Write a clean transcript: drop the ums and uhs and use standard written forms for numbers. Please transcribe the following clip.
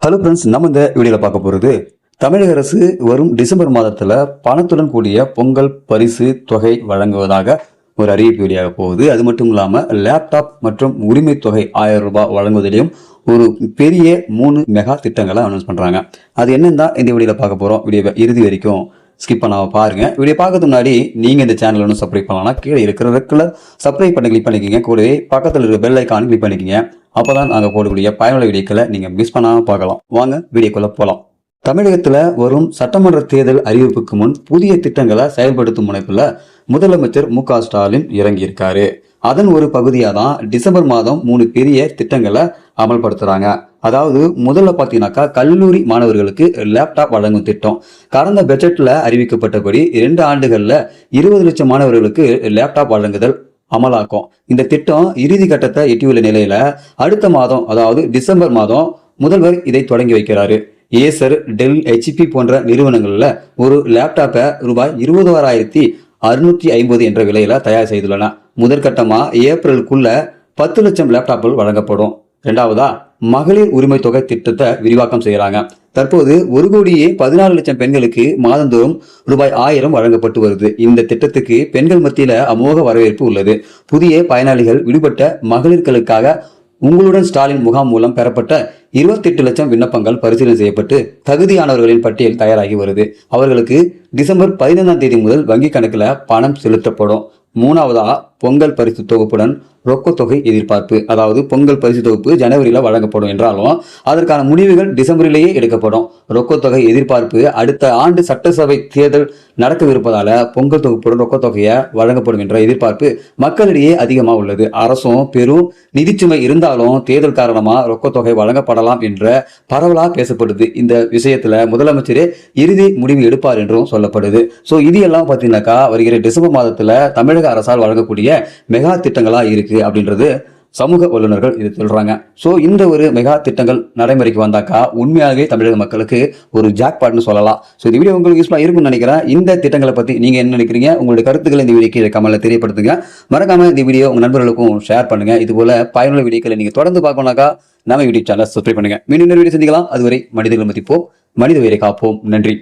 Hello friends, நம்ம இந்த வீடியோவில் பார்க்க போகிறது தமிழக அரசு வரும் டிசம்பர் மாதத்தில் பணத்துடன் கூடிய பொங்கல் பரிசு தொகை வழங்குவதாக ஒரு அறிவிப்பு வெளியாக போகுது. அது மட்டும் இல்லாமல் லேப்டாப் மற்றும் உரிமை தொகை 1000 ரூபாய் வழங்குவதிலையும் ஒரு பெரிய 3 மெகா திட்டங்களை அனௌன்ஸ் பண்ணுறாங்க. அது என்னன்னு தான் இந்த வீடியோவில் பார்க்க போகிறோம். வீடியோ இறுதி வரைக்கும் ஸ்கிப் பண்ணாமல் பாருங்கள். வீடியோ பார்க்கறதுக்கு முன்னாடி நீங்கள் இந்த சேனல் ஒன்றும் சப்ஸ்கிரைப் பண்ணலாம்னா கீழே இருக்கிற ரெகுலர் சப்ஸ்கிரைப் பண்ணி கிளிக் பண்ணிக்கிங்க. கூடவே பக்கத்தில் இருக்கிற பெல் ஐக்கான் கிளிக் பண்ணிக்கிங்க. அப்போ தான் நாங்கள் போடக்கூடிய பயனுள்ள வீடியோக்களை நீங்கள் மிஸ் பண்ணாமல் பார்க்கலாம். வாங்க வீடியோக்குள்ளே போகலாம். தமிழகத்தில் வரும் சட்டமன்ற தேர்தல் அறிவிப்புக்கு முன் புதிய திட்டங்களை செயல்படுத்தும் முனைப்பில் முதலமைச்சர் மு.க. ஸ்டாலின் இறங்கியிருக்காரு. அதன் ஒரு பகுதியாக தான் டிசம்பர் மாதம் 3 பெரிய திட்டங்களை அமல்படுத்துறாங்க. அதாவது முதல்ல பார்த்தீங்கன்னாக்கா கல்லூரி மாணவர்களுக்கு லேப்டாப் வழங்கும் திட்டம். கடந்த பட்ஜெட்ல அறிவிக்கப்பட்டபடி 2 ஆண்டுகள்ல 20 லட்சம் மாணவர்களுக்கு லேப்டாப் வழங்குதல் அமலாக்கும். இந்த திட்டம் இறுதி கட்டத்தை எட்டியுள்ள நிலையில அடுத்த மாதம், அதாவது டிசம்பர் மாதம் முதல்வர் இதை தொடங்கி வைக்கிறாரு. ஏசர், டெல், HP போன்ற நிறுவனங்கள்ல ஒரு லேப்டாப்பை ரூபாய் 26,650 என்ற விலையில தயார் செய்துள்ளன. முதற்கட்டமா ஏப்ரலுக்குள்ள 10 லட்சம் லேப்டாப்கள் வழங்கப்படும். இரண்டாவதா மகளிர் உரிமை தொகை திட்டத்தை விரிவாக்கம் செய்யறாங்க. தற்போது 1,14 லட்சம் பெண்களுக்கு மாதந்தோறும் ரூபாய் 1000 வழங்கப்பட்டு வருது. இந்த திட்டத்துக்கு பெண்கள் மத்தியில அமோக வரவேற்பு உள்ளது. புதிய பயனாளிகள் விடுபட்ட மகளிர்களுக்காக உங்களுடன் ஸ்டாலின் முகாம் மூலம் பெறப்பட்ட 28 லட்சம் விண்ணப்பங்கள் பரிசீலனை செய்யப்பட்டு தகுதியானவர்களின் பட்டியல் தயாராகி வருது. அவர்களுக்கு டிசம்பர் 15ஆம் தேதி முதல் வங்கி கணக்குல பணம் செலுத்தப்படும். மூணாவதா பொங்கல் பரிசு தொகுப்புடன் ரொக்க தொகை எதிர்பார்ப்பு. அதாவது பொங்கல் பரிசு தொகுப்பு ஜனவரியில வழங்கப்படும் என்றாலும் அதற்கான முடிவுகள் டிசம்பரிலேயே எடுக்கப்படும். ரொக்க தொகை எதிர்பார்ப்பு அடுத்த ஆண்டு சட்டசபை தேர்தல் நடக்கவிருப்பதால பொங்கல் தொகுப்புடன் ரொக்க தொகையை வழங்கப்படும் என்ற எதிர்பார்ப்பு மக்களிடையே அதிகமா உள்ளது. அரசும் பெரும் நிதிச்சுமை இருந்தாலும் தேர்தல் காரணமா ரொக்க தொகை வழங்கப்படலாம் என்ற பரவலா பேசப்படுது. இந்த விஷயத்துல முதலமைச்சரே இறுதி முடிவு எடுப்பார் என்றும் சொல்லப்படுது. இது எல்லாம் பார்த்தீங்கன்னாக்கா வருகிற டிசம்பர் மாதத்துல தமிழக அரசால் வழங்கக்கூடிய மெகா திட்டங்களா இருக்கு அப்படின்றது சமூக வல்லுநர்கள் இது சொல்றாங்க. இந்த ஒரு மெகா திட்டங்கள் நடைமுறைக்கு வந்தாக்கா உண்மையாகவே தமிழக மக்களுக்கு ஒரு ஜாக்பாட்னு சொல்லலாம். இந்த வீடியோ உங்களுக்கு யூஸ்ஃபுல்லா இருக்கும்னு நினைக்கிறேன். இந்த திட்டங்களை பத்தி நீங்க என்ன நினைக்கிறீங்க? உங்களுடைய கருத்துக்களை இந்த வீடியோ கீழே கமெண்ட்ல தெரியப்படுத்துங்க. மறக்காம இந்த வீடியோ உங்க நண்பர்களுக்கும் ஷேர் பண்ணுங்க. இது போல பயனுள்ள வீடியோக்களை நீங்க தொடர்ந்து பார்க்கணும்னாக்கா நம்ம யூடியூப் சேனலை சப்ஸ்கிரைப் பண்ணுங்க. மீண்டும் வீடியோ சந்திக்கலாம். அதுவரை மனிதர்கள் மதிப்போம், மனித உயிரை காப்போம். நன்றி.